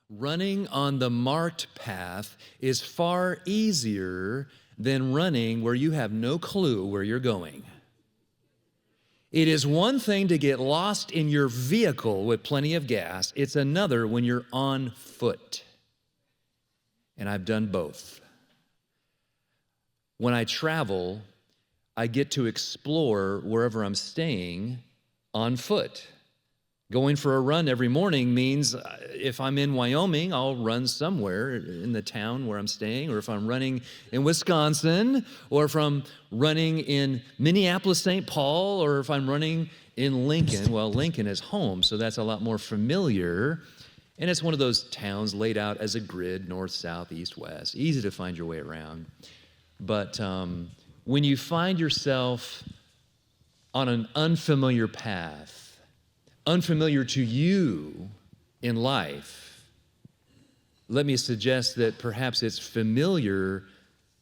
Running on the marked path is far easier than running where you have no clue where you're going. It is one thing to get lost in your vehicle with plenty of gas. It's another when you're on foot. And I've done both. When I travel, I get to explore wherever I'm staying on foot. Going for a run every morning means if I'm in Wyoming, I'll run somewhere in the town where I'm staying, or if I'm running in Wisconsin, or if I'm running in Minneapolis, St. Paul, or if I'm running in Lincoln. Well, Lincoln is home, so that's a lot more familiar. And it's one of those towns laid out as a grid, north, south, east, west. Easy to find your way around. But when you find yourself on an unfamiliar path, unfamiliar to you in life, let me suggest that perhaps it's familiar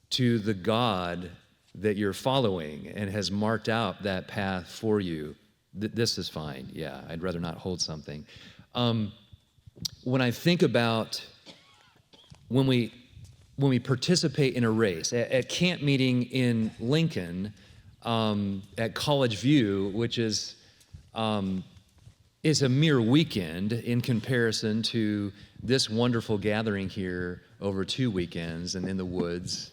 to the God that you're following and has marked out that path for you. This is fine. Yeah, I'd rather not hold something. When I think about when we participate in a race, at camp meeting in Lincoln, at College View, which is a mere weekend in comparison to this wonderful gathering here over 2 weekends and in the woods.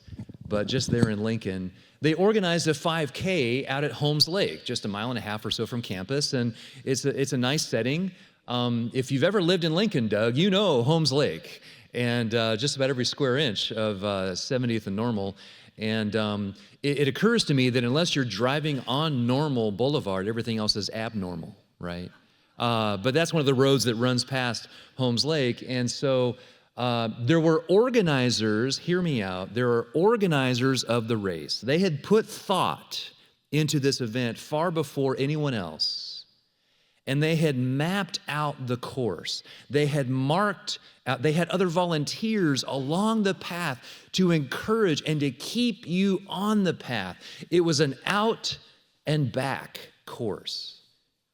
But just there in Lincoln, they organized a 5K out at Holmes Lake, just a mile and a half or so from campus, and it's a nice setting. If you've ever lived in Lincoln, Doug, you know Holmes Lake, and just about every square inch of 70th and Normal. And it occurs to me that unless you're driving on Normal Boulevard, everything else is abnormal, right? But that's one of the roads that runs past Holmes Lake. And so there were organizers, hear me out, there are organizers of the race. They had put thought into this event far before anyone else. And they had mapped out the course. They had marked out, they had other volunteers along the path to encourage and to keep you on the path. It was an out and back course,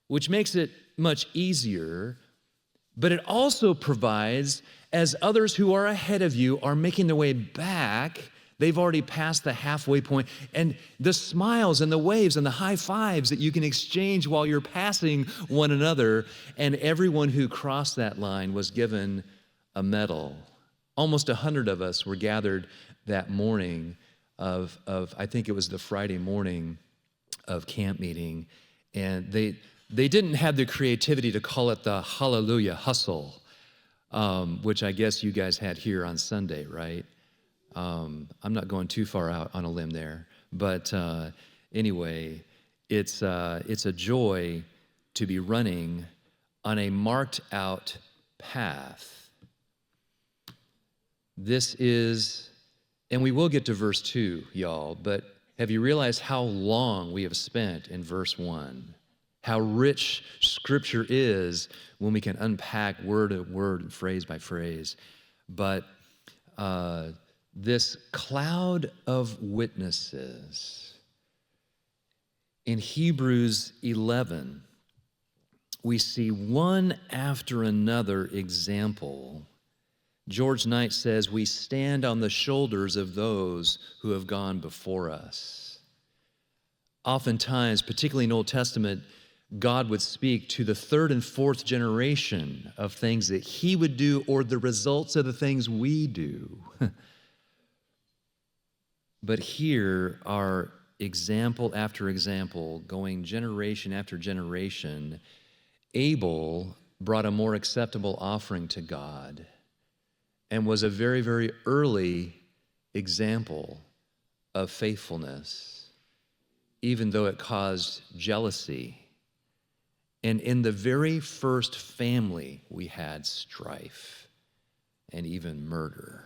which makes it much easier, but it also provides, as others who are ahead of you are making their way back, they've already passed the halfway point, and the smiles and the waves and the high fives that you can exchange while you're passing one another, and everyone who crossed that line was given a medal. Almost 100 of us were gathered that morning of I think it was the Friday morning of camp meeting, and they didn't have the creativity to call it the Hallelujah Hustle, which I guess you guys had here on Sunday, right? I'm not going too far out on a limb there, but anyway, it's a joy to be running on a marked out path. This is, and we will get to verse 2, y'all, but have you realized how long we have spent in verse 1? How rich Scripture is when we can unpack word to word, phrase by phrase. But this cloud of witnesses, in Hebrews 11, we see one after another example. George Knight says, we stand on the shoulders of those who have gone before us. Oftentimes, particularly in Old Testament, God would speak to the third and fourth generation of things that he would do or the results of the things we do. But here are example after example, going generation after generation. Abel brought a more acceptable offering to God and was a very, very early example of faithfulness, even though it caused jealousy. And in the very first family, we had strife and even murder.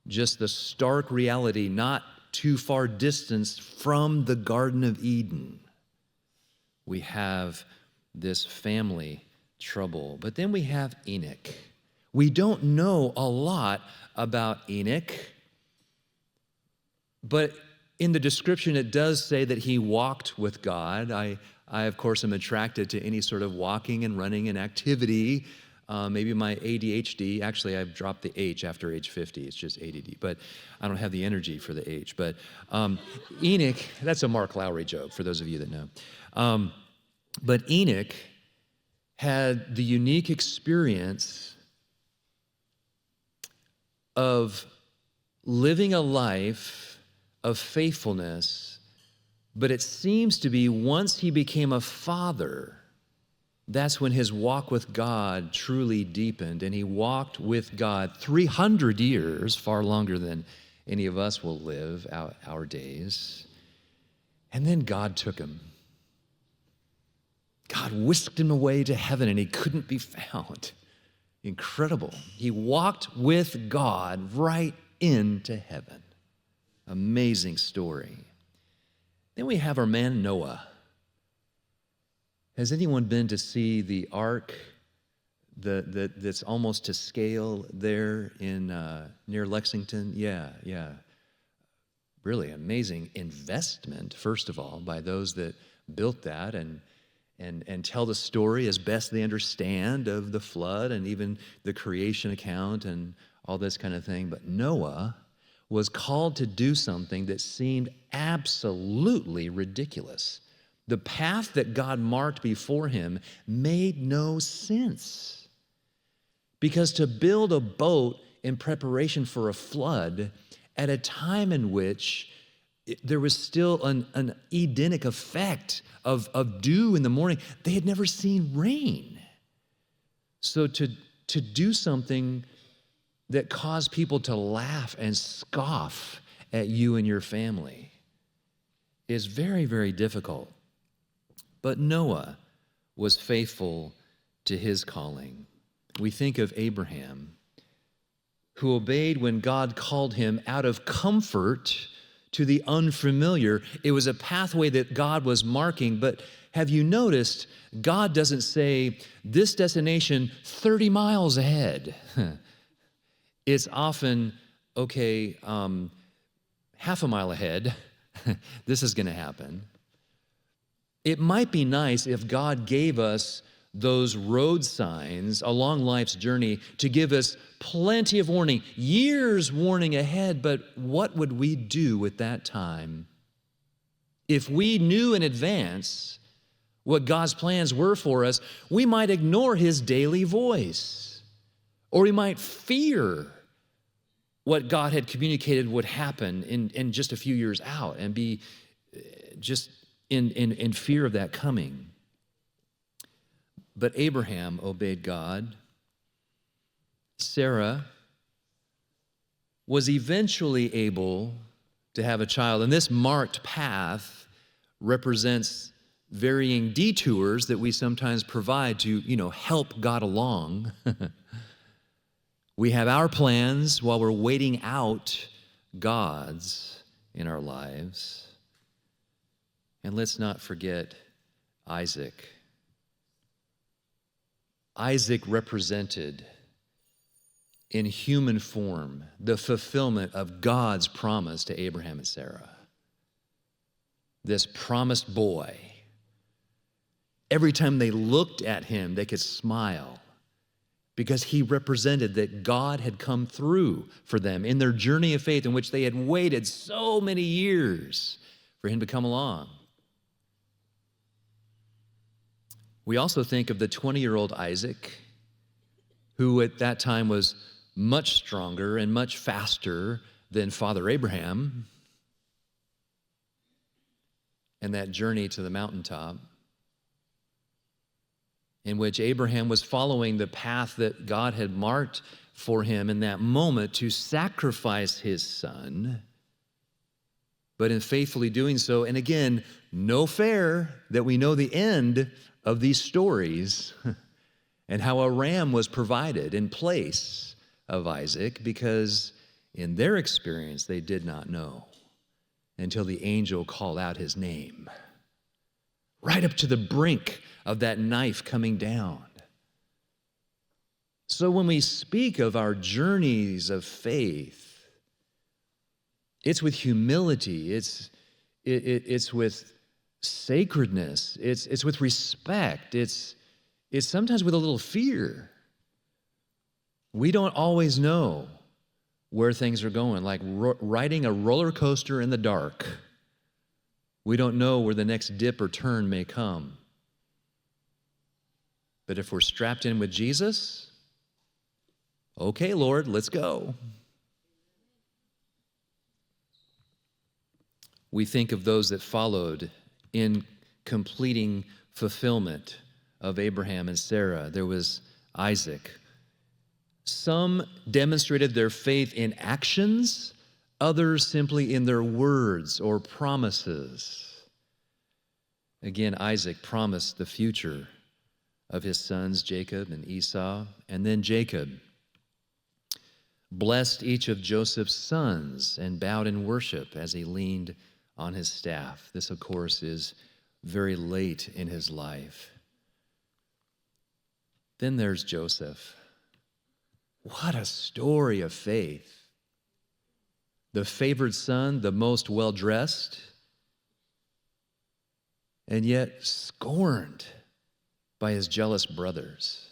Just the stark reality, not too far distanced from the Garden of Eden. We have this family trouble. But then we have Enoch. We don't know a lot about Enoch, but in the description it does say that he walked with God. I of course, am attracted to any sort of walking and running and activity maybe my ADHD. Actually, I've dropped the H after age 50. It's just ADD, but I don't have the energy for the H. But Enoch, that's a Mark Lowry joke for those of you that know. But Enoch had the unique experience of living a life of faithfulness, but it seems to be once he became a father, that's when his walk with God truly deepened, and he walked with God 300 years, far longer than any of us will live our days. And then God took him. God whisked him away to heaven, and he couldn't be found. Incredible. He walked with God right into heaven. Amazing story. Then we have our man Noah. Has anyone been to see the ark that's almost to scale there in near Lexington? Yeah. Really amazing investment, first of all, by those that built that and tell the story as best they understand of the flood and even the creation account and all this kind of thing. But Noah was called to do something that seemed absolutely ridiculous. The path that God marked before him made no sense. Because to build a boat in preparation for a flood at a time in which there was still an Edenic effect of dew in the morning, they had never seen rain. So to do something that caused people to laugh and scoff at you and your family is very, very difficult. But Noah was faithful to his calling. We think of Abraham, who obeyed when God called him out of comfort to the unfamiliar. It was a pathway that God was marking, but have you noticed God doesn't say, this destination 30 miles ahead. It's often, okay, half a mile ahead, this is going to happen. It might be nice if God gave us those road signs along life's journey to give us plenty of warning, years warning ahead, but what would we do with that time? If we knew in advance what God's plans were for us, we might ignore his daily voice. Or we might fear what God had communicated would happen in just a few years out and be just in fear of that coming. But Abraham obeyed God. Sarah was eventually able to have a child, and this marked path represents varying detours that we sometimes provide to, help God along. We have our plans while we're waiting out God's in our lives. And let's not forget Isaac. Isaac represented in human form the fulfillment of God's promise to Abraham and Sarah. This promised boy. Every time they looked at him, they could smile, because he represented that God had come through for them in their journey of faith in which they had waited so many years for him to come along. We also think of the 20-year-old Isaac, who at that time was much stronger and much faster than Father Abraham, and that journey to the mountaintop, in which Abraham was following the path that God had marked for him in that moment to sacrifice his son, but in faithfully doing so, and again, no fair that we know the end of these stories and how a ram was provided in place of Isaac, because in their experience they did not know until the angel called out his name, right up to the brink of that knife coming down. So when we speak of our journeys of faith, it's with humility, it's with sacredness, it's with respect, it's sometimes with a little fear, We don't always know where things are going, like riding a roller coaster in the dark. We don't know where the next dip or turn may come. But if we're strapped in with Jesus, okay, Lord, let's go. We think of those that followed in completing fulfillment of Abraham and Sarah. There was Isaac. Some demonstrated their faith in actions, others simply in their words or promises. Again, Isaac promised the future of his sons, Jacob and Esau, and then Jacob blessed each of Joseph's sons and bowed in worship as he leaned on his staff. This, of course, is very late in his life. Then there's Joseph. What a story of faith. The favored son, the most well-dressed, and yet scorned by his jealous brothers.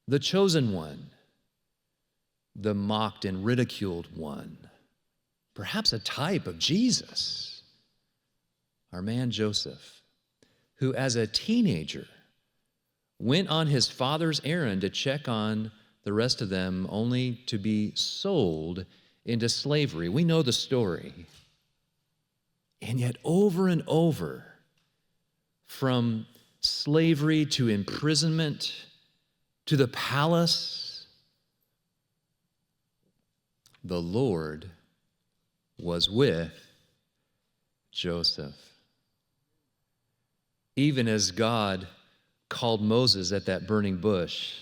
The chosen one, the mocked and ridiculed one, perhaps a type of Jesus, our man Joseph, who as a teenager went on his father's errand to check on the rest of them, only to be sold into slavery. We know the story. And yet over and over, from slavery to imprisonment to the palace, the Lord was with Joseph. Even as God called Moses at that burning bush,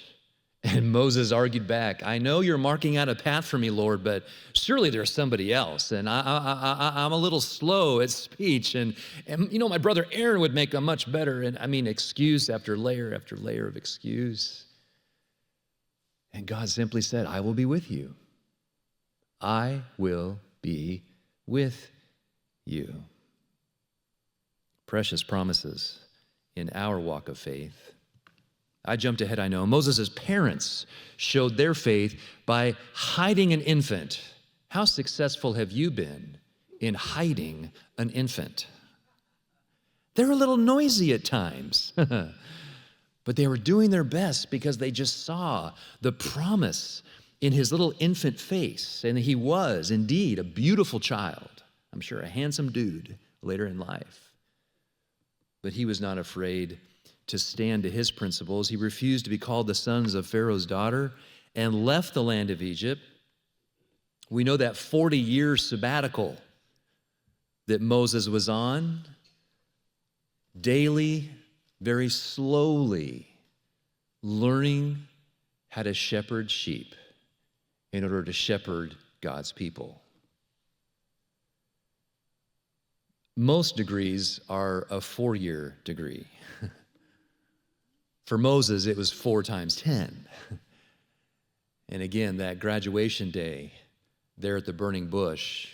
and Moses argued back, I know you're marking out a path for me, Lord, but surely there's somebody else, and I'm a little slow at speech, and you know, my brother Aaron would make a much better, excuse after layer of excuse. And God simply said, I will be with you. I will be with you. Precious promises in our walk of faith. I jumped ahead, I know. Moses' parents showed their faith by hiding an infant. How successful have you been in hiding an infant? They're a little noisy at times, but they were doing their best because they just saw the promise in his little infant face, and he was indeed a beautiful child. I'm sure a handsome dude later in life. But he was not afraid to stand to his principles. He refused to be called the sons of Pharaoh's daughter and left the land of Egypt. We know that 40-year sabbatical that Moses was on, daily, very slowly, learning how to shepherd sheep in order to shepherd God's people. Most degrees are a 4-year degree. For Moses, it was 4 times 10. And again, that graduation day there at the burning bush,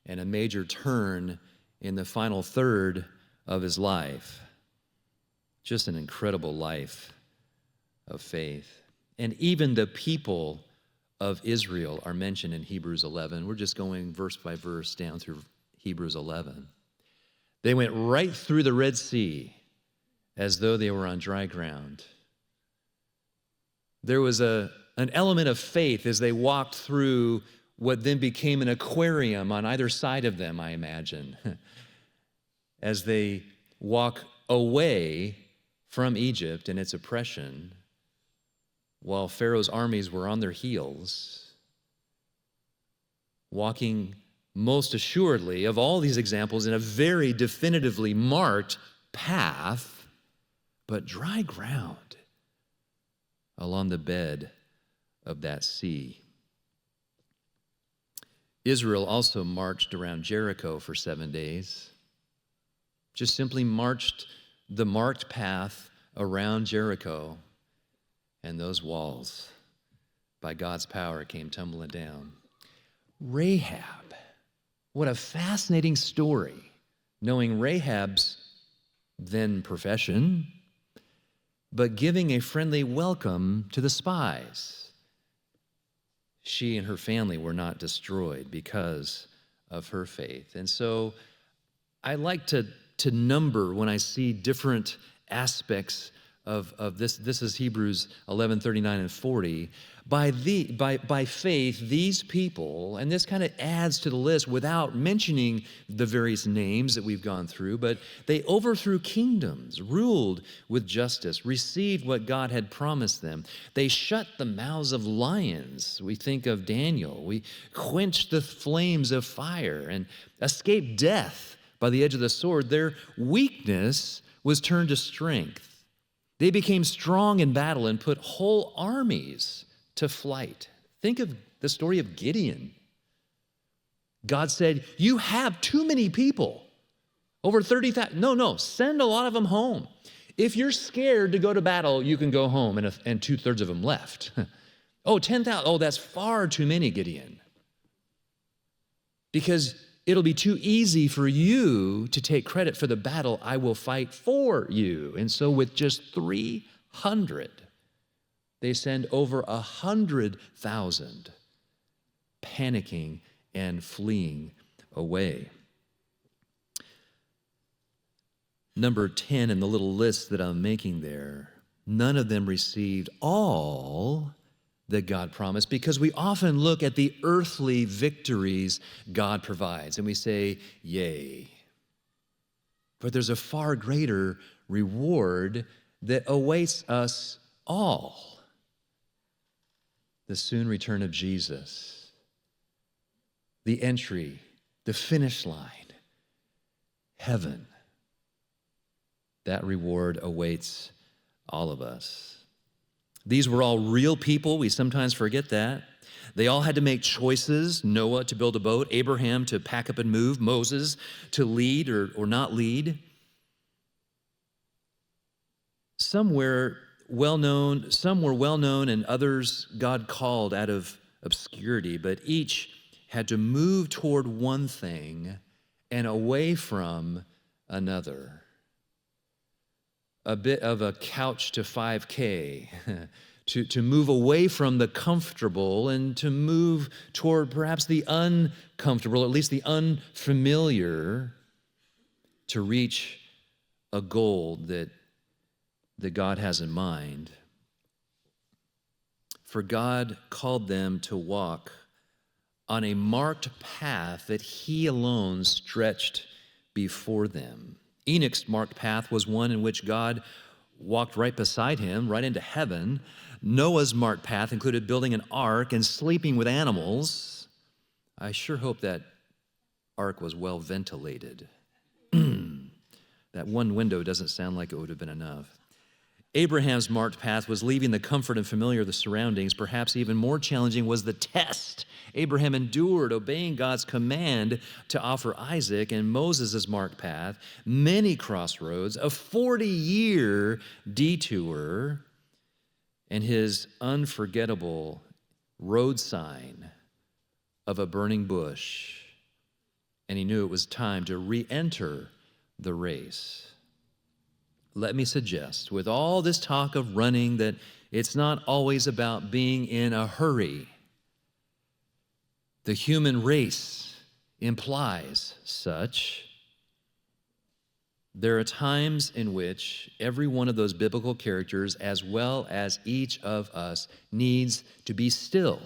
and a major turn in the final third of his life. Just an incredible life of faith. And even the people of Israel are mentioned in Hebrews 11. We're just going verse by verse down through Hebrews 11. They went right through the Red Sea as though they were on dry ground. There was an element of faith as they walked through what then became an aquarium on either side of them, I imagine, as they walk away from Egypt and its oppression, while Pharaoh's armies were on their heels, walking most assuredly of all these examples in a very definitively marked path, but dry ground along the bed of that sea. Israel also marched around Jericho for 7 days, just simply marched the marked path around Jericho, and those walls, by God's power, came tumbling down. Rahab, what a fascinating story, knowing Rahab's then profession, but giving a friendly welcome to the spies. she and her family were not destroyed because of her faith. And so I like to number when I see different aspects of this. This is Hebrews 11, 39 and 40. By faith, these people, and this kind of adds to the list without mentioning the various names that we've gone through, but they overthrew kingdoms, ruled with justice, received what God had promised them. They shut the mouths of lions. We think of Daniel. We quenched the flames of fire and escaped death by the edge of the sword. Their weakness was turned to strength. They became strong in battle and put whole armies to flight. Think of the story of Gideon. God said, you have too many people, over 30,000. No, send a lot of them home. If you're scared to go to battle, you can go home, and 2/3 of them left. 10,000. Oh, that's far too many, Gideon. Because it'll be too easy for you to take credit for the battle I will fight for you. And so with just 300, they send over 100,000 panicking and fleeing away. Number 10 in the little list that I'm making there, none of them received all that God promised, because we often look at the earthly victories God provides and we say, yay. But there's a far greater reward that awaits us all. The soon return of Jesus, the entry, the finish line, heaven. That reward awaits all of us. These were all real people. We sometimes forget that. They all had to make choices. Noah to build a boat, Abraham to pack up and move, Moses to lead or not lead. Some were well-known, and others God called out of obscurity, but each had to move toward one thing and away from another. A bit of a couch to 5K, to move away from the comfortable and to move toward perhaps the uncomfortable, at least the unfamiliar, to reach a goal that God has in mind. For God called them to walk on a marked path that He alone stretched before them. Enoch's marked path was one in which God walked right beside him, right into heaven. Noah's marked path included building an ark and sleeping with animals. I sure hope that ark was well ventilated. That one window doesn't sound like it would have been enough. Abraham's marked path was leaving the comfort and familiar of the surroundings. Perhaps even more challenging was the test Abraham endured, obeying God's command to offer Isaac. And Moses' marked path, many crossroads, a 40-year detour, and his unforgettable road sign of a burning bush. And he knew it was time to re-enter the race. Let me suggest, with all this talk of running, that it's not always about being in a hurry. The human race implies such. There are times in which every one of those biblical characters, as well as each of us, needs to be still.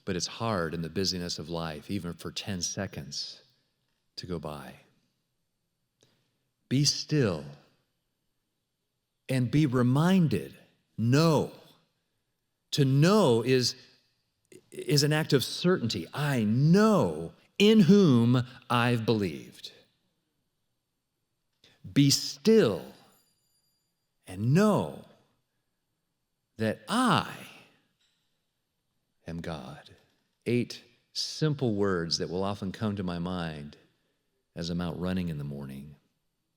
But it's hard in the busyness of life, even for 10 seconds, to go by. Be still and be reminded. Know. To know is an act of certainty. I know in whom I've believed. Be still and know that I am God. 8 simple words that will often come to my mind as I'm out running in the morning.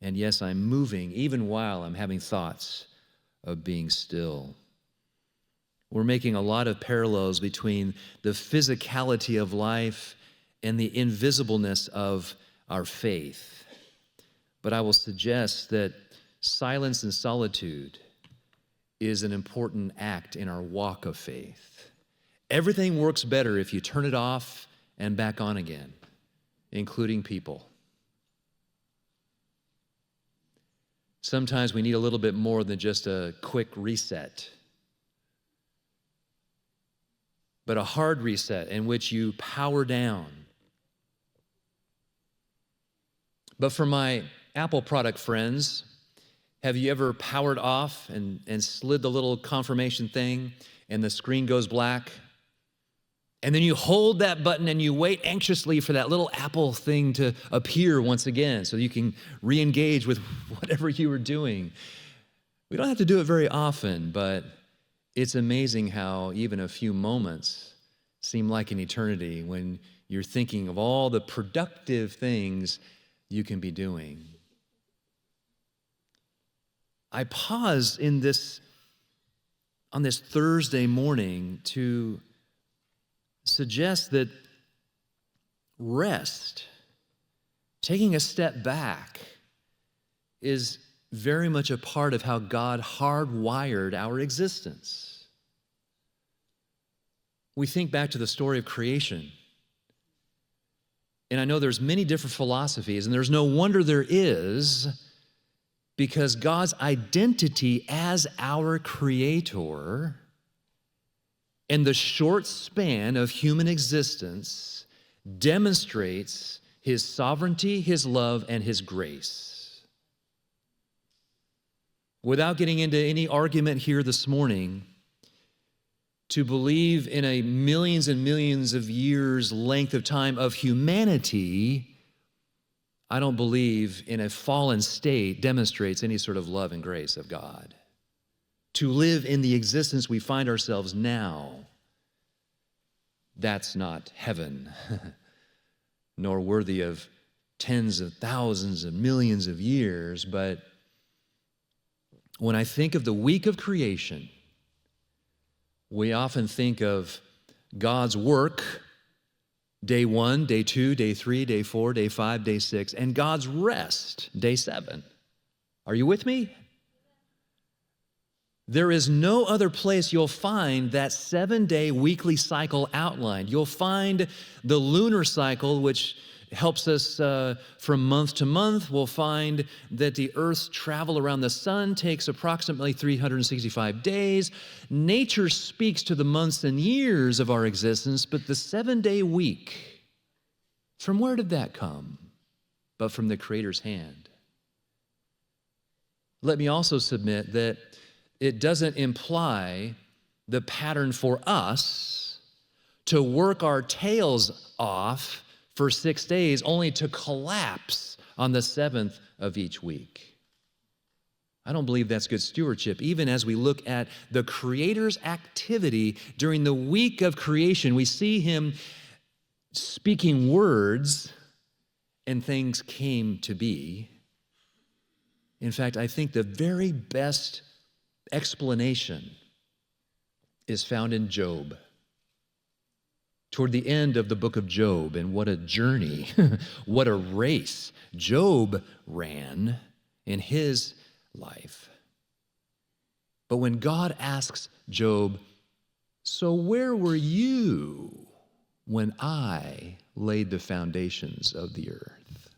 And yes, I'm moving even while I'm having thoughts of being still. We're making a lot of parallels between the physicality of life and the invisibleness of our faith. But I will suggest that silence and solitude is an important act in our walk of faith. Everything works better if you turn it off and back on again, including people. Sometimes we need a little bit more than just a quick reset, but a hard reset in which you power down. But for my Apple product friends, have you ever powered off and slid the little confirmation thing and the screen goes black? And then you hold that button and you wait anxiously for that little Apple thing to appear once again so you can re-engage with whatever you were doing. We don't have to do it very often, but it's amazing how even a few moments seem like an eternity when you're thinking of all the productive things you can be doing. I pause on this Thursday morning to suggest that rest, taking a step back, is very much a part of how God hardwired our existence. We think back to the story of creation. And I know there's many different philosophies, and there's no wonder there is, because God's identity as our creator and the short span of human existence demonstrates his sovereignty, his love, and his grace. Without getting into any argument here this morning, to believe in a millions and millions of years length of time of humanity, I don't believe in a fallen state demonstrates any sort of love and grace of God. To live in the existence we find ourselves now, that's not heaven, nor worthy of tens of thousands of millions of years. But when I think of the week of creation, we often think of God's work, day 1, day 2, day 3, day 4, day 5, day 6, and God's rest, day 7. Are you with me? There is no other place you'll find that 7-day weekly cycle outlined. You'll find the lunar cycle, which helps us from month to month. We'll find that the Earth's travel around the sun takes approximately 365 days. Nature speaks to the months and years of our existence, but the 7-day week, from where did that come? But from the Creator's hand. Let me also submit that it doesn't imply the pattern for us to work our tails off for 6 days only to collapse on the 7th of each week. I don't believe that's good stewardship. Even as we look at the Creator's activity during the week of creation, we see him speaking words and things came to be. In fact, I think the very best explanation is found in Job. Toward the end of the book of Job, and what a journey, what a race Job ran in his life. But when God asks Job, "So where were you when I laid the foundations of the earth?"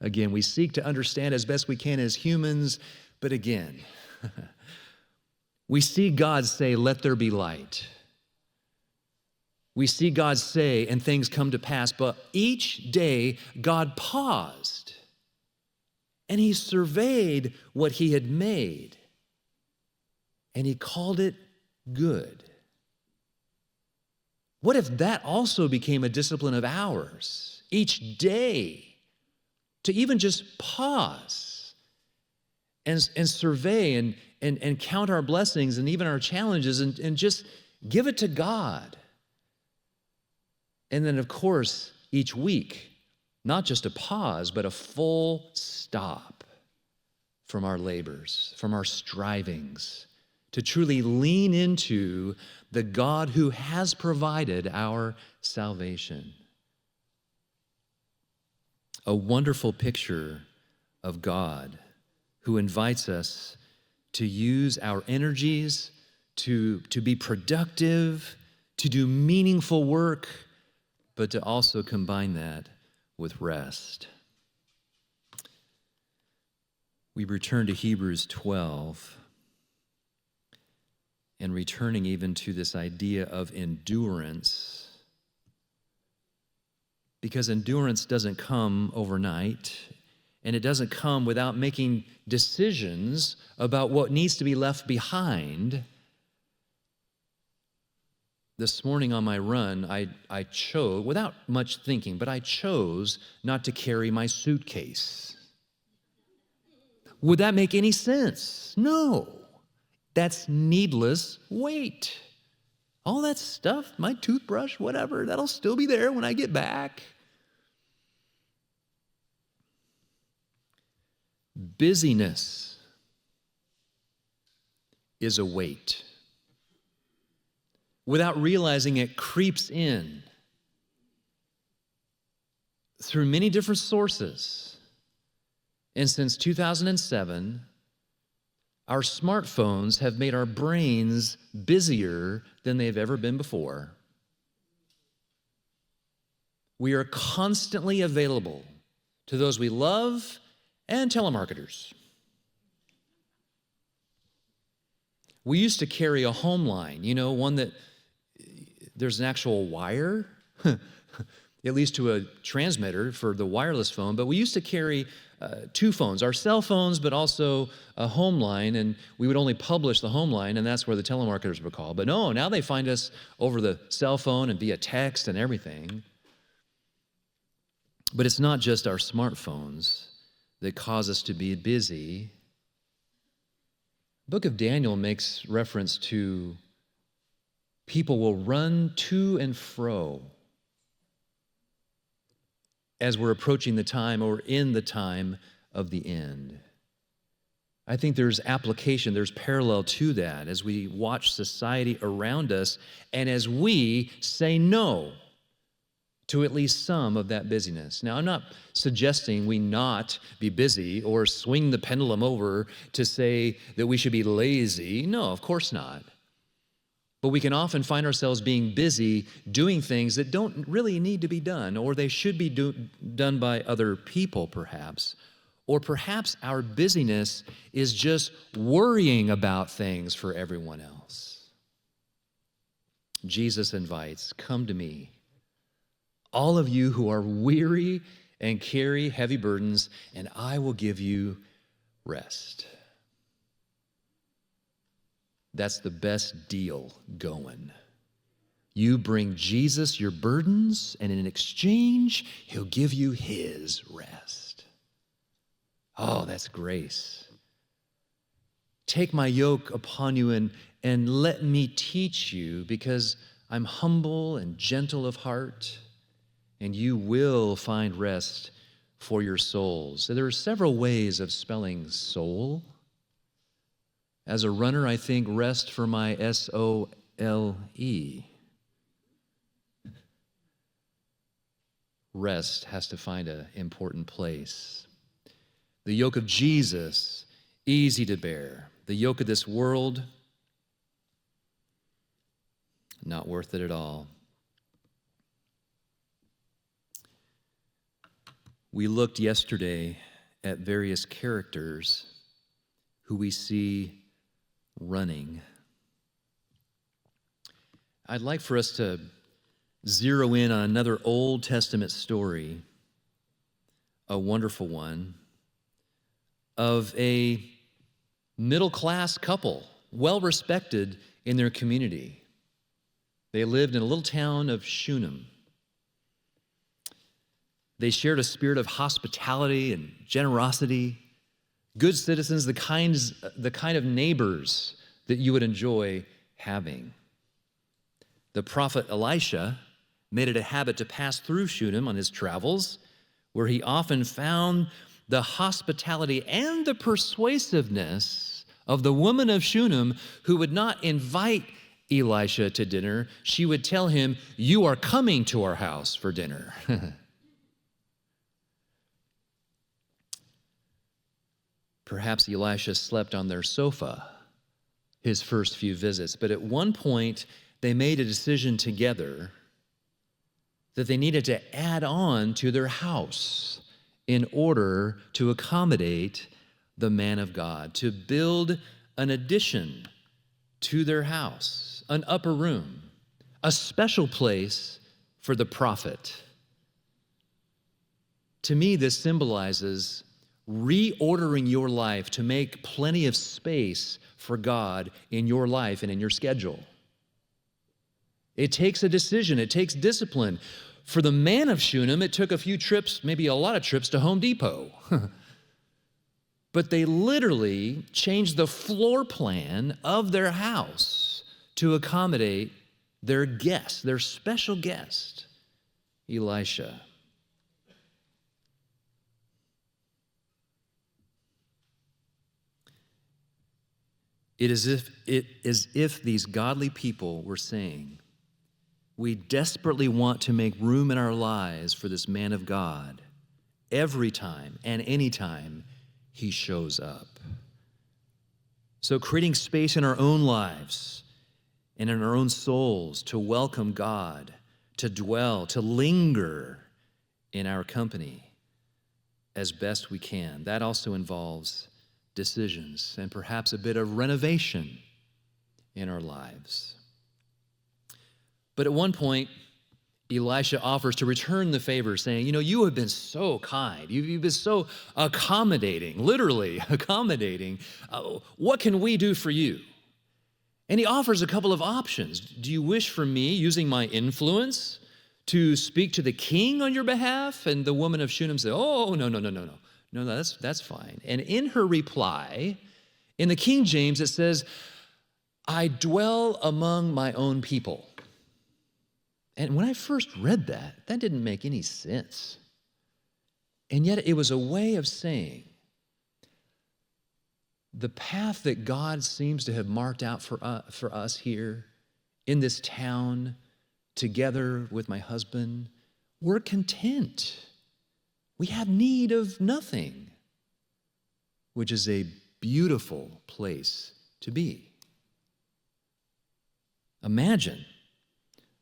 Again, we seek to understand as best we can as humans, but again, we see God say, "Let there be light." We see God say, and things come to pass, but each day God paused and he surveyed what he had made and he called it good. What if that also became a discipline of ours each day, to even just pause and survey and count our blessings and even our challenges and just give it to God? And then, of course, each week, not just a pause, but a full stop from our labors, from our strivings, to truly lean into the God who has provided our salvation. a wonderful picture of God who invites us to use our energies to be productive, to do meaningful work, but to also combine that with rest. We return to Hebrews 12 and returning even to this idea of endurance, because endurance doesn't come overnight, and it doesn't come without making decisions about what needs to be left behind. This morning on my run, I chose, without much thinking, but I chose not to carry my suitcase. Would that make any sense? No. That's needless weight. All that stuff, my toothbrush, whatever, that'll still be there when I get back. Busyness is a weight. Without realizing it creeps in through many different sources. And since 2007, our smartphones have made our brains busier than they've ever been before. We are constantly available to those we love and telemarketers. We used to carry a home line, one that there's an actual wire, at least to a transmitter for the wireless phone, but we used to carry two phones, our cell phones, but also a home line, and we would only publish the home line, and that's where the telemarketers would call. But no, now they find us over the cell phone and via text and everything. But it's not just our smartphones that cause us to be busy. The book of Daniel makes reference to people will run to and fro as we're approaching the time or in the time of the end. I think there's application, there's parallel to that as we watch society around us and as we say no to at least some of that busyness. Now, I'm not suggesting we not be busy or swing the pendulum over to say that we should be lazy. No, of course not. But we can often find ourselves being busy doing things that don't really need to be done, or they should be done by other people, perhaps. Or perhaps our busyness is just worrying about things for everyone else. Jesus invites, "Come to me, all of you who are weary and carry heavy burdens, and I will give you rest." That's the best deal going. You bring Jesus your burdens, and in exchange, he'll give you his rest. Oh, that's grace. Take my yoke upon you and let me teach you, because I'm humble and gentle of heart, and you will find rest for your souls. So there are several ways of spelling soul. As a runner, I think rest for my S-O-L-E. Rest has to find an important place. The yoke of Jesus, easy to bear. The yoke of this world, not worth it at all. We looked yesterday at various characters who we see running. I'd like for us to zero in on another Old Testament story, a wonderful one, of a middle-class couple, well-respected in their community. They lived in a little town of Shunem. They shared a spirit of hospitality and generosity, good citizens, the kind of neighbors that you would enjoy having. The prophet Elisha made it a habit to pass through Shunem on his travels, where he often found the hospitality and the persuasiveness of the woman of Shunem, who would not invite Elisha to dinner. She would tell him, "You are coming to our house for dinner." Perhaps Elisha slept on their sofa his first few visits, but at one point they made a decision together that they needed to add on to their house in order to accommodate the man of God, to build an addition to their house, an upper room, a special place for the prophet. To me, this symbolizes reordering your life to make plenty of space for God in your life and in your schedule. It takes a decision. It takes discipline. For the man of Shunem, it took a few trips, maybe a lot of trips to Home Depot. But they literally changed the floor plan of their house to accommodate their guest, their special guest, Elisha. It is as if these godly people were saying, we desperately want to make room in our lives for this man of God every time and any time he shows up. So creating space in our own lives and in our own souls to welcome God, to dwell, to linger in our company as best we can. That also involves decisions and perhaps a bit of renovation in our lives. But at one point, Elisha offers to return the favor, saying, you have been so kind. You've been so accommodating, literally accommodating. What can we do for you? And he offers a couple of options. Do you wish for me, using my influence, to speak to the king on your behalf? And the woman of Shunem said, oh, no. No, that's fine. And in her reply, in the King James, it says, I dwell among my own people. And when I first read that didn't make any sense. And yet it was a way of saying, the path that God seems to have marked out for us here in this town, together with my husband, we're content. We have need of nothing, which is a beautiful place to be. Imagine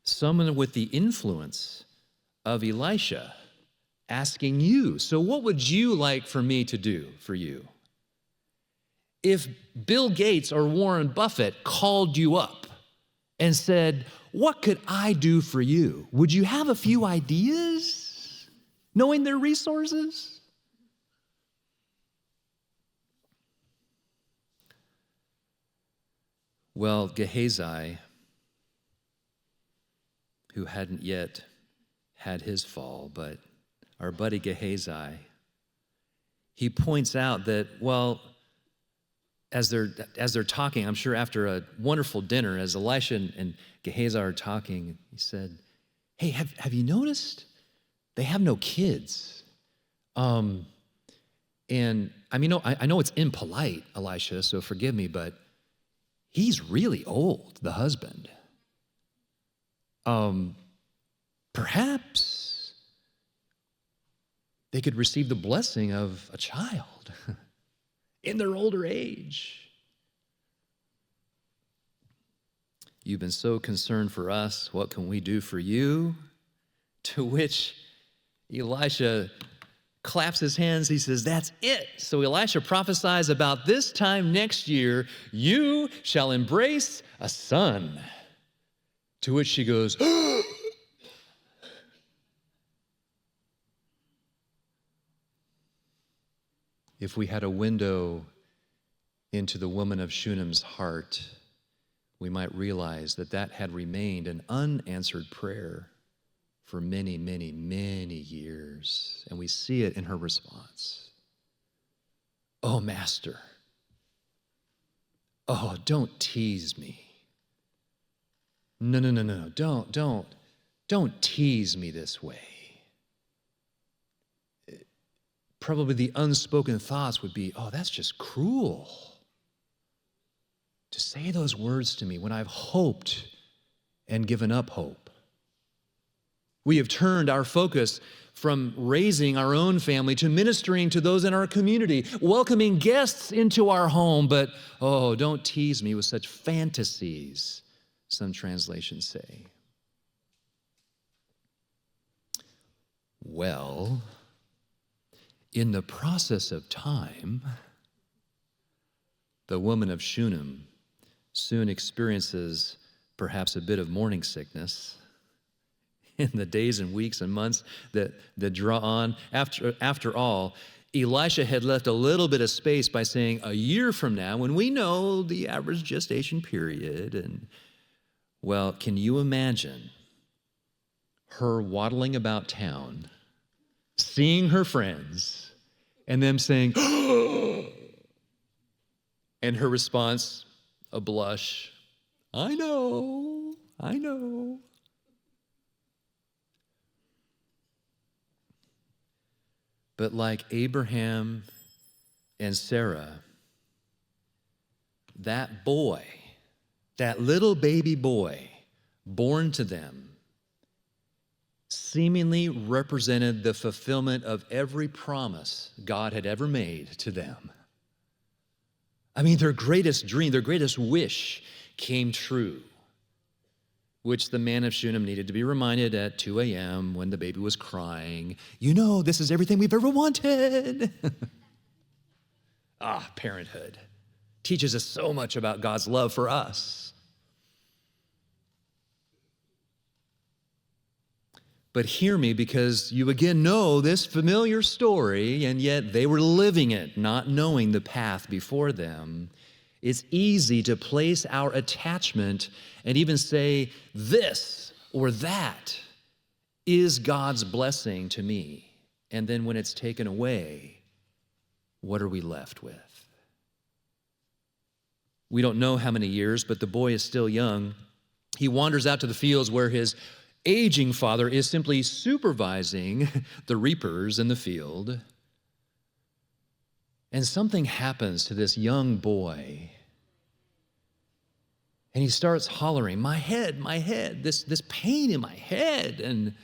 someone with the influence of Elisha asking you, so what would you like for me to do for you? If Bill Gates or Warren Buffett called you up and said, what could I do for you? Would you have a few ideas? Knowing their resources? Well, Gehazi, who hadn't yet had his fall, but our buddy Gehazi, he points out that, well, as they're talking, I'm sure after a wonderful dinner, as Elisha and Gehazi are talking, he said, hey, have you noticed? They have no kids. And I know it's impolite, Elisha, so forgive me, but he's really old, the husband. Perhaps they could receive the blessing of a child in their older age. You've been so concerned for us. What can we do for you? To which Elisha claps his hands. He says, that's it. So Elisha prophesies about this time next year, you shall embrace a son. To which she goes, if we had a window into the woman of Shunem's heart, we might realize that had remained an unanswered prayer for many, many, many years. And we see it in her response. Oh, Master. Oh, don't tease me. No. Don't tease me this way. Probably the unspoken thoughts would be, oh, that's just cruel. To say those words to me when I've hoped and given up hope. We have turned our focus from raising our own family to ministering to those in our community, welcoming guests into our home, but, oh, don't tease me with such fantasies, some translations say. Well, in the process of time, the woman of Shunem soon experiences perhaps a bit of morning sickness in the days and weeks and months that draw on. After all, Elisha had left a little bit of space by saying a year from now, when we know the average gestation period. And, well, can you imagine her waddling about town, seeing her friends, and them saying, and her response, a blush, I know. But like Abraham and Sarah, that boy, that little baby boy born to them, seemingly represented the fulfillment of every promise God had ever made to them. I mean, their greatest dream, their greatest wish came true, which the man of Shunem needed to be reminded at 2 a.m. when the baby was crying. You know, this is everything we've ever wanted. Parenthood teaches us so much about God's love for us. But hear me, because you again know this familiar story, and yet they were living it, not knowing the path before them. It's easy to place our attachment and even say, this or that is God's blessing to me. And then when it's taken away, what are we left with? We don't know how many years, but the boy is still young. He wanders out to the fields where his aging father is simply supervising the reapers in the field. And something happens to this young boy. And he starts hollering, my head, this pain in my head. And,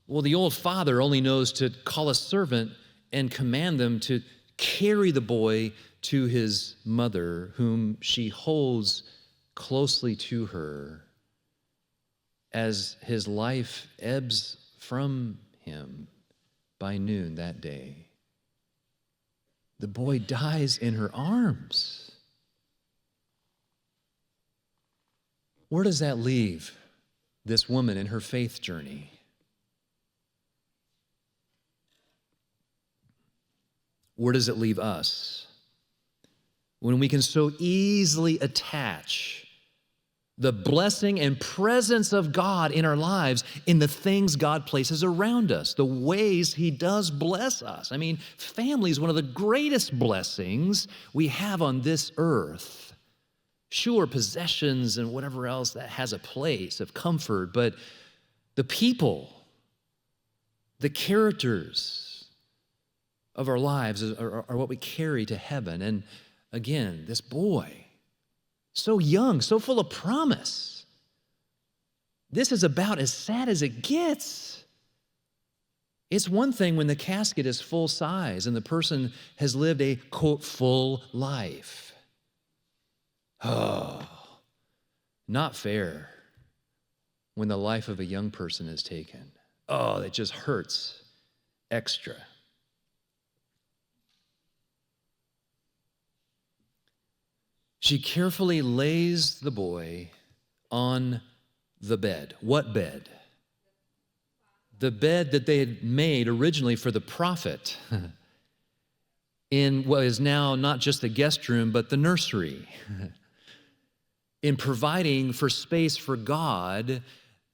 well, the old father only knows to call a servant and command them to carry the boy to his mother, whom she holds closely to her as his life ebbs from him by noon that day. The boy dies in her arms. Where does that leave this woman in her faith journey? Where does it leave us when we can so easily attach the blessing and presence of God in our lives in the things God places around us, the ways He does bless us? I mean, family is one of the greatest blessings we have on this earth. Sure, possessions and whatever else that has a place of comfort, but the people, the characters of our lives are what we carry to heaven. And again, this boy, so young, so full of promise. This is about as sad as it gets. It's one thing when the casket is full size and the person has lived a, quote, full life. Oh, not fair when the life of a young person is taken. Oh, it just hurts extra. She carefully lays the boy on the bed. What bed? The bed that they had made originally for the prophet in what is now not just the guest room, but the nursery. In providing for space for God,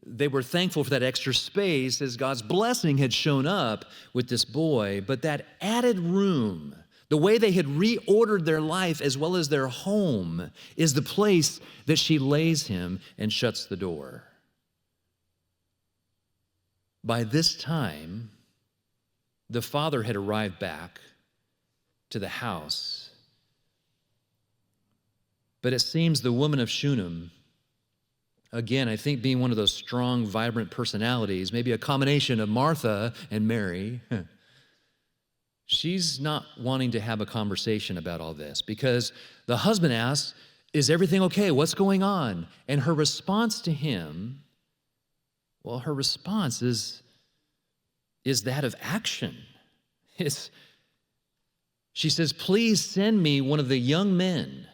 they were thankful for that extra space as God's blessing had shown up with this boy. But that added room, the way they had reordered their life as well as their home, is the place that she lays him and shuts the door. By this time, the father had arrived back to the house. But it seems the woman of Shunem Again, I think being one of those strong, vibrant personalities, maybe a combination of Martha and Mary, she's not wanting to have a conversation about all this because the husband asks, is everything okay? What's going on? And her response to him, well, her response is that of action. She says, please send me one of the young men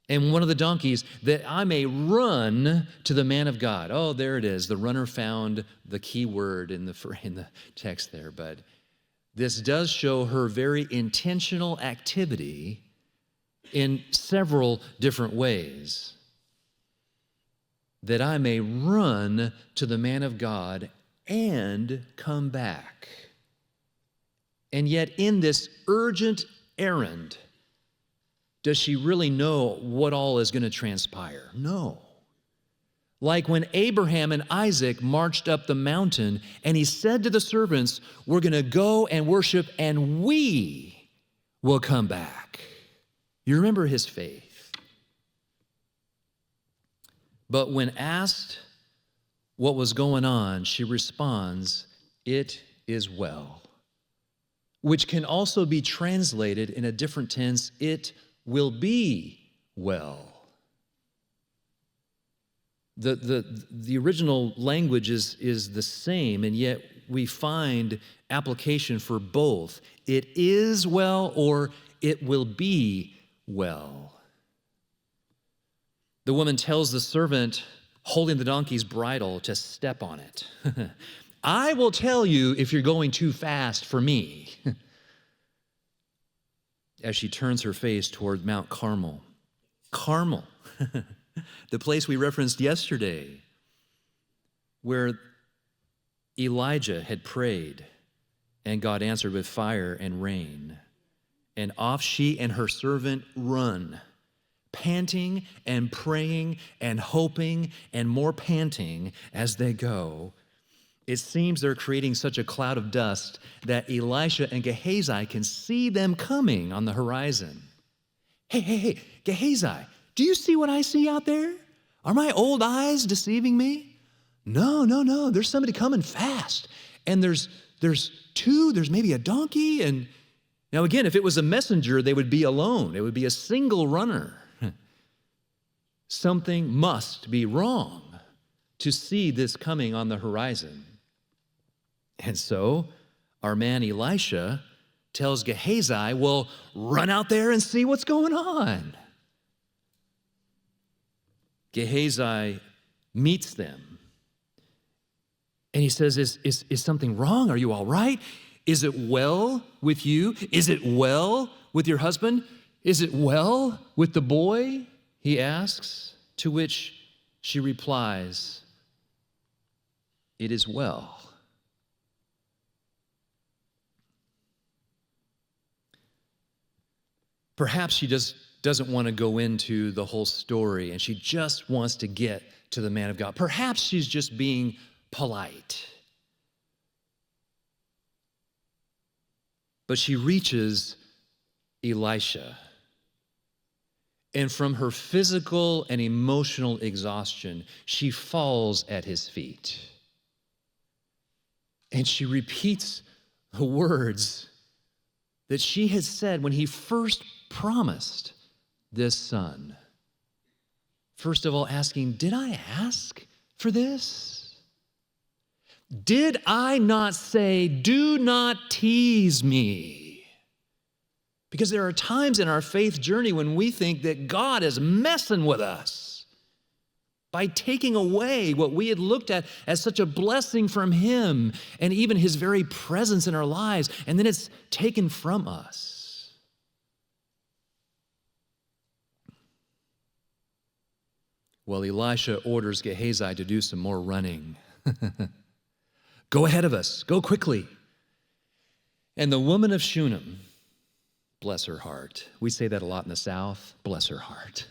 and one of the donkeys that I may run to the man of God. Oh, there it is. The runner found the key word in the text there. But this does show her very intentional activity in several different ways. That I may run to the man of God and come back. And yet in this urgent errand, does she really know what all is going to transpire? No. Like when Abraham and Isaac marched up the mountain and he said to the servants, we're going to go and worship and we will come back. You remember his faith. But when asked what was going on, she responds, it is well. Which can also be translated in a different tense, it will be well. The original language is the same, and yet we find application for both. It is well or it will be well. The woman tells the servant holding the donkey's bridle to step on it. I will tell you if you're going too fast for me. As she turns her face toward Mount Carmel. Carmel, the place we referenced yesterday, where Elijah had prayed and God answered with fire and rain. And off she and her servant run, panting and praying and hoping and more panting as they go. It seems they're creating such a cloud of dust that Elisha and Gehazi can see them coming on the horizon. Hey, Gehazi, do you see what I see out there? Are my old eyes deceiving me? No, there's somebody coming fast. And there's two, there's maybe a donkey. And now again, if it was a messenger, they would be alone. It would be a single runner. Something must be wrong to see this coming on the horizon. And so our man Elisha tells Gehazi, well, run out there and see what's going on. Gehazi meets them. And he says, is something wrong? Are you all right? Is it well with you? Is it well with your husband? Is it well with the boy? He asks, to which she replies, it is well. Perhaps she just doesn't want to go into the whole story and she just wants to get to the man of God. Perhaps she's just being polite. But she reaches Elisha. And from her physical and emotional exhaustion, she falls at his feet. And she repeats the words that she had said when he first promised this son. First of all, asking, did I ask for this? Did I not say, do not tease me? Because there are times in our faith journey when we think that God is messing with us by taking away what we had looked at as such a blessing from him and even his very presence in our lives, and then it's taken from us. Well, Elisha orders Gehazi to do some more running. Go ahead of us, go quickly. And the woman of Shunem, bless her heart. We say that a lot in the South, bless her heart.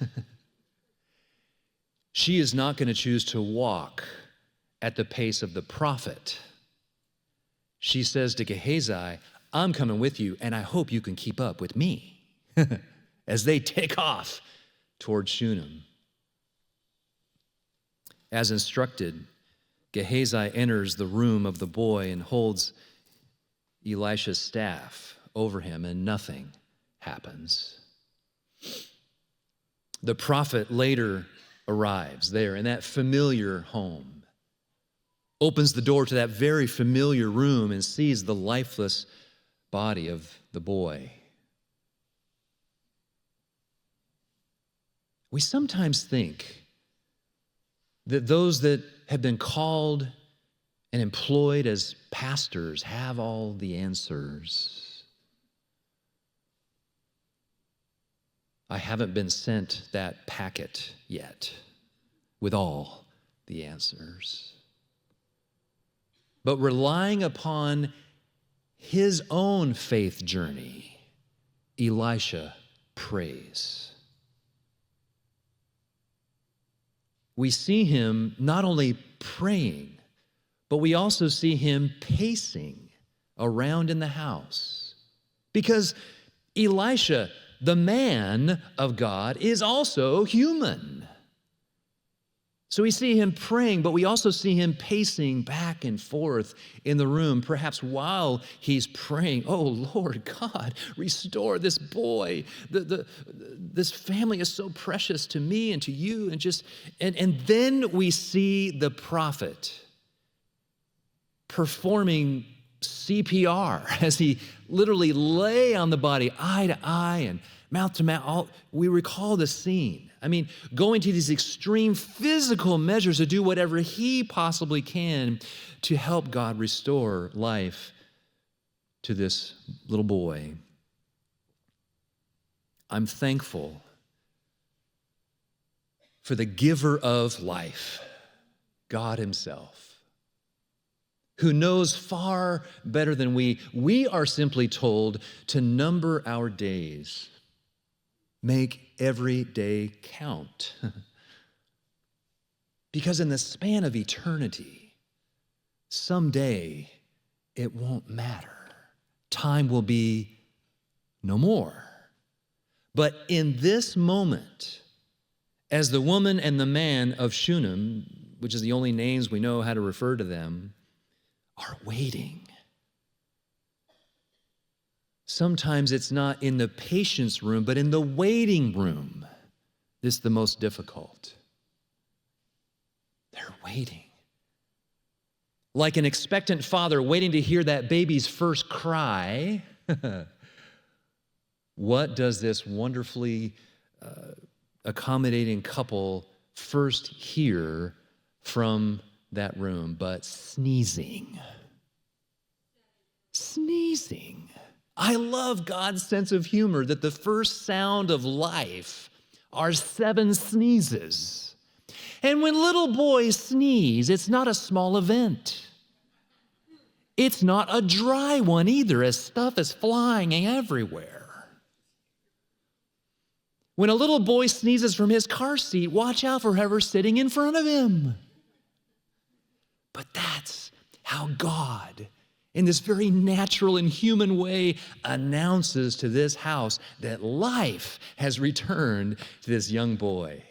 She is not going to choose to walk at the pace of the prophet. She says to Gehazi, I'm coming with you, and I hope you can keep up with me as they take off toward Shunem. As instructed, Gehazi enters the room of the boy and holds Elisha's staff over him, and nothing happens. The prophet later arrives there in that familiar home, opens the door to that very familiar room, and sees the lifeless body of the boy. We sometimes think that those that have been called and employed as pastors have all the answers. I haven't been sent that packet yet with all the answers. But relying upon his own faith journey, Elisha prays. We see him not only praying, but we also see him pacing around in the house. Because Elisha, the man of God, is also human. So we see him praying, but we also see him pacing back and forth in the room, perhaps while he's praying, oh, Lord God, restore this boy. This family is so precious to me and to you. And then we see the prophet performing CPR as he literally lay on the body, eye to eye and mouth to mouth. We recall the scene. I mean, going to these extreme physical measures to do whatever he possibly can to help God restore life to this little boy. I'm thankful for the giver of life, God himself, who knows far better than we. We are simply told to number our days. Make every day count. Because in the span of eternity, someday it won't matter. Time will be no more. But in this moment, as the woman and the man of Shunem, which is the only names we know how to refer to them, are waiting. Sometimes it's not in the patience room, but in the waiting room. This is the most difficult. They're waiting. Like an expectant father waiting to hear that baby's first cry. What does this wonderfully accommodating couple first hear from that room but sneezing? Sneezing. I love God's sense of humor that the first sound of life are 7 sneezes. And when little boys sneeze, it's not a small event. It's not a dry one either, as stuff is flying everywhere. When a little boy sneezes from his car seat, watch out for whoever's sitting in front of him. But that's how God, in this very natural and human way, announces to this house that life has returned to this young boy.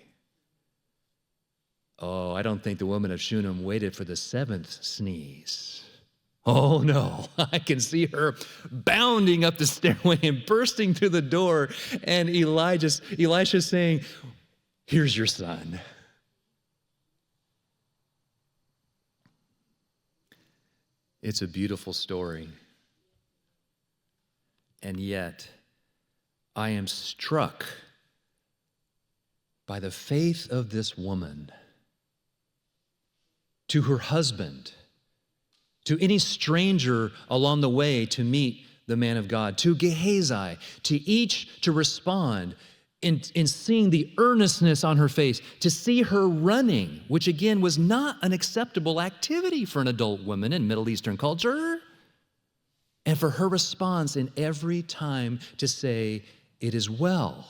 Oh, I don't think the woman of Shunem waited for the 7th sneeze. Oh no, I can see her bounding up the stairway and bursting through the door, and Elisha saying, "Here's your son." It's a beautiful story. And yet, I am struck by the faith of this woman to her husband, to any stranger along the way to meet the man of God, to Gehazi, to each to respond in seeing the earnestness on her face, to see her running, which again was not an acceptable activity for an adult woman in Middle Eastern culture, and for her response in every time to say, "It is well.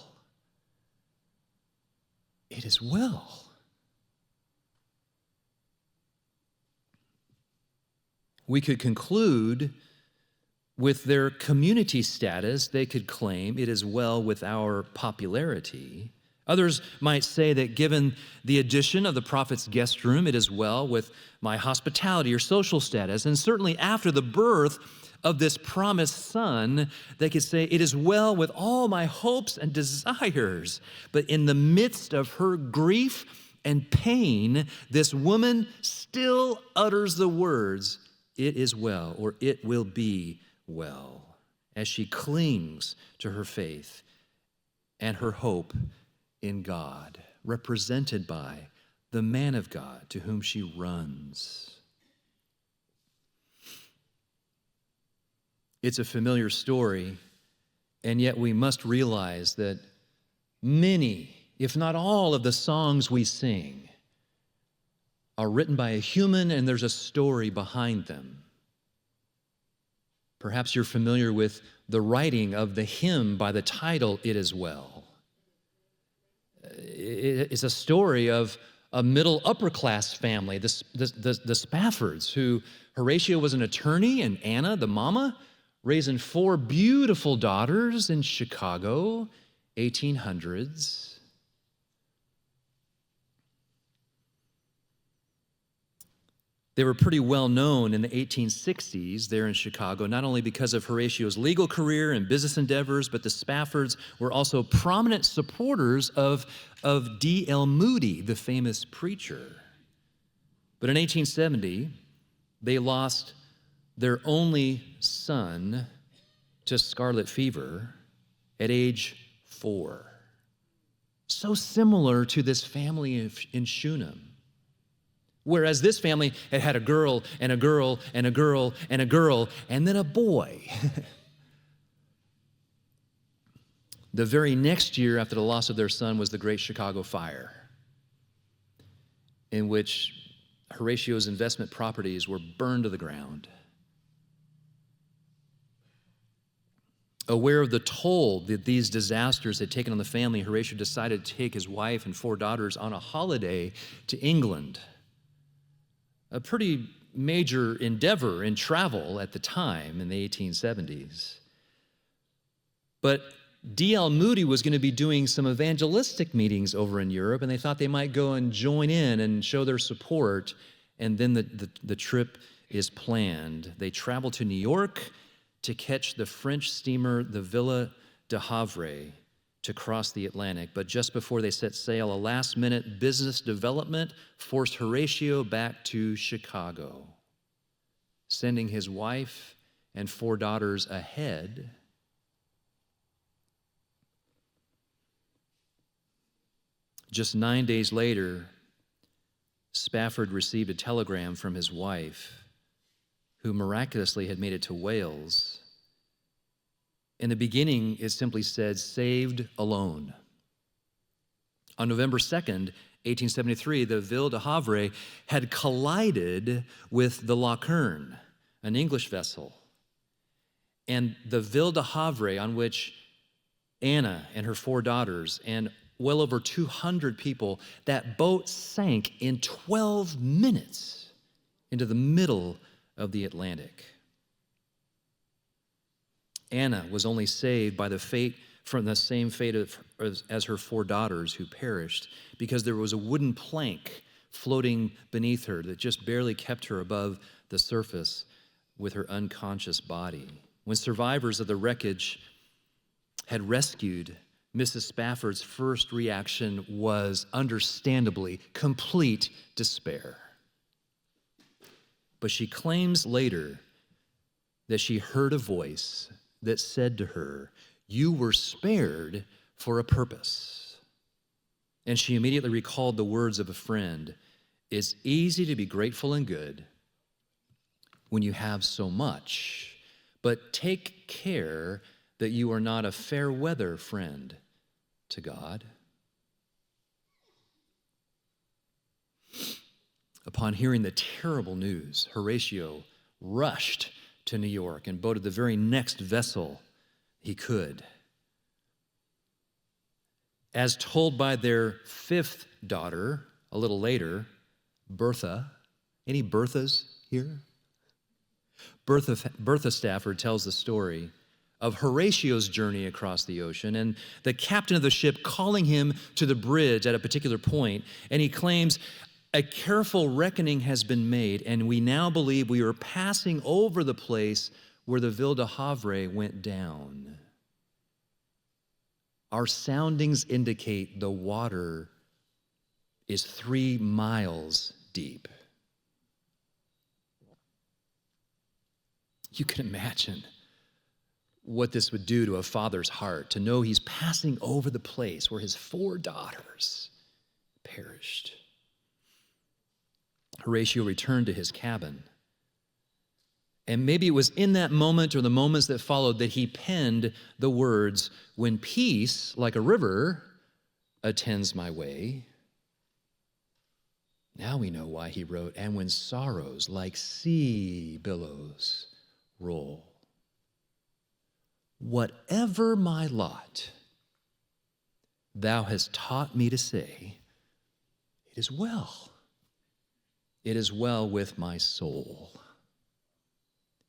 It is well." We could conclude with their community status, they could claim it is well with our popularity. Others might say that given the addition of the prophet's guest room, it is well with my hospitality or social status. And certainly after the birth of this promised son, they could say, it is well with all my hopes and desires. But in the midst of her grief and pain, this woman still utters the words, it is well, or it will be well, as she clings to her faith and her hope in God, represented by the man of God to whom she runs. It's a familiar story, and yet we must realize that many, if not all, of the songs we sing are written by a human, and there's a story behind them. Perhaps you're familiar with the writing of the hymn by the title, It Is Well. It's a story of a middle upper class family, the Spaffords, who Horatio was an attorney and Anna, the mama, raising 4 beautiful daughters in Chicago, 1800s. They were pretty well known in the 1860s there in Chicago, not only because of Horatio's legal career and business endeavors, but the Spaffords were also prominent supporters of D.L. Moody, the famous preacher. But in 1870, they lost their only son to scarlet fever at age 4. So similar to this family in Shunem. Whereas this family had had a girl and a girl and a girl and a girl and then a boy. The very next year after the loss of their son was the Great Chicago Fire, in which Horatio's investment properties were burned to the ground. Aware of the toll that these disasters had taken on the family, Horatio decided to take his wife and 4 daughters on a holiday to England. A pretty major endeavor in travel at the time in the 1870s. But D.L. Moody was going to be doing some evangelistic meetings over in Europe, and they thought they might go and join in and show their support, and then the trip is planned. They travel to New York to catch the French steamer, the Ville de Havre, to cross the Atlantic. But just before they set sail, a last-minute business development forced Horatio back to Chicago, sending his wife and 4 daughters ahead. Just 9 days later, Spafford received a telegram from his wife, who miraculously had made it to Wales. In the beginning, it simply said, saved alone. On November 2nd, 1873, the Ville de Havre had collided with the Lochern, an English vessel. And the Ville de Havre, on which Anna and her 4 daughters and well over 200 people, that boat sank in 12 minutes into the middle of the Atlantic. Anna was only saved by the fate from the same fate as her 4 daughters who perished, because there was a wooden plank floating beneath her that just barely kept her above the surface with her unconscious body. When survivors of the wreckage had rescued Mrs. Spafford's first reaction was understandably complete despair. But she claims later that she heard a voice that said to her, "You were spared for a purpose." And she immediately recalled the words of a friend, "It's easy to be grateful and good when you have so much, but take care that you are not a fair weather friend to God." Upon hearing the terrible news, Horatio rushed to New York and boarded the very next vessel he could. As told by their 5th daughter a little later, Bertha. Any Berthas here? Bertha Stafford tells the story of Horatio's journey across the ocean, and the captain of the ship calling him to the bridge at a particular point, and he claims, "A careful reckoning has been made, and we now believe we are passing over the place where the Ville de Havre went down. Our soundings indicate the water is 3 miles deep." You can imagine what this would do to a father's heart to know he's passing over the place where his 4 daughters perished. Horatio returned to his cabin. And maybe it was in that moment or the moments that followed that he penned the words, "When peace, like a river, attends my way." Now we know why he wrote, "And when sorrows like sea billows roll. Whatever my lot, thou hast taught me to say, it is well. It is well with my soul."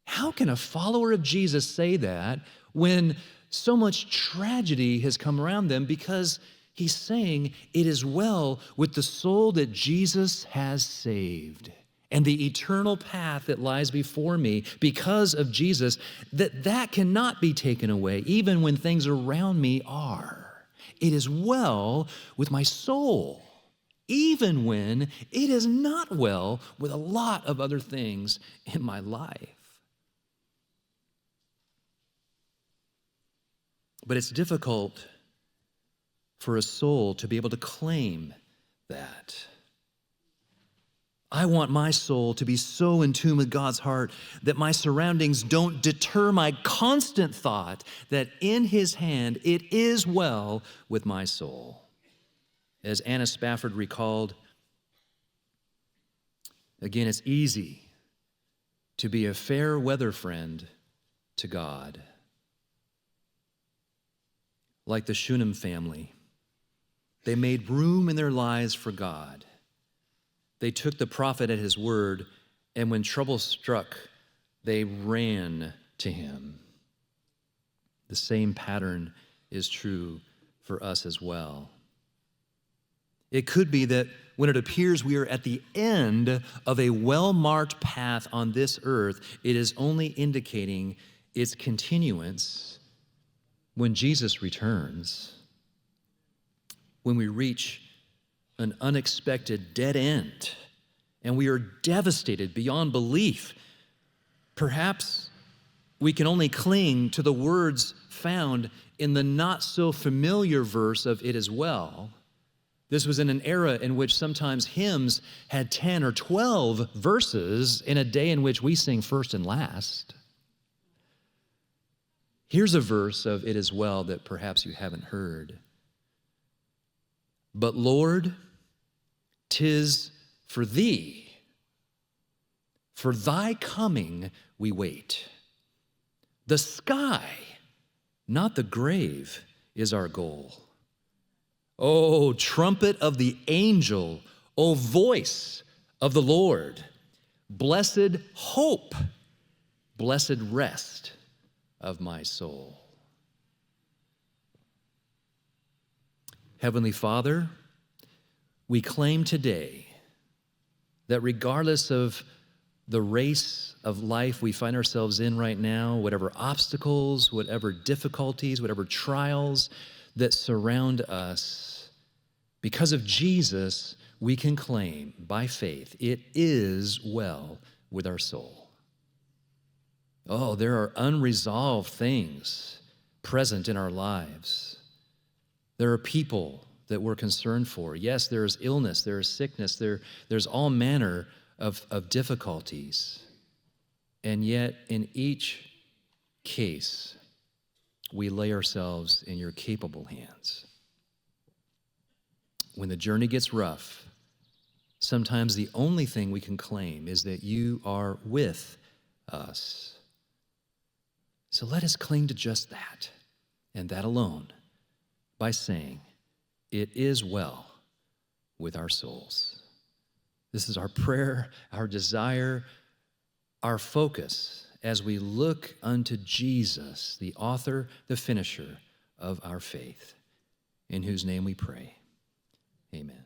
How can a follower of Jesus say that when so much tragedy has come around them? Because he's saying it is well with the soul that Jesus has saved, and the eternal path that lies before me because of Jesus, that cannot be taken away, even when things around me are. It is well with my soul, even when it is not well with a lot of other things in my life. But it's difficult for a soul to be able to claim that. I want my soul to be so in tune with God's heart that my surroundings don't deter my constant thought that in his hand it is well with my soul. As Anna Spafford recalled, again, it's easy to be a fair weather friend to God. Like the Shunem family, they made room in their lives for God. They took the prophet at his word, and when trouble struck, they ran to him. The same pattern is true for us as well. It could be that when it appears we are at the end of a well-marked path on this earth, it is only indicating its continuance when Jesus returns. When we reach an unexpected dead end, and we are devastated beyond belief, perhaps we can only cling to the words found in the not-so-familiar verse of "It is well." This was in an era in which sometimes hymns had 10 or 12 verses in a day in which we sing first and last. Here's a verse of "It is well" that perhaps you haven't heard. "But Lord, 'tis for thee, for thy coming we wait. The sky, not the grave, is our goal. O trumpet of the angel, O voice of the Lord, blessed hope, blessed rest of my soul." Heavenly Father, we claim today that regardless of the race of life we find ourselves in right now, whatever obstacles, whatever difficulties, whatever trials that surround us, because of Jesus, we can claim by faith it is well with our soul. Oh, there are unresolved things present in our lives. There are people that we're concerned for. Yes, there is illness, there is sickness, there's all manner of difficulties. And yet, in each case, we lay ourselves in your capable hands. When the journey gets rough, sometimes the only thing we can claim is that you are with us. So let us cling to just that, and that alone, by saying, it is well with our souls. This is our prayer, our desire, our focus, as we look unto Jesus, the author, the finisher of our faith, in whose name we pray. Amen.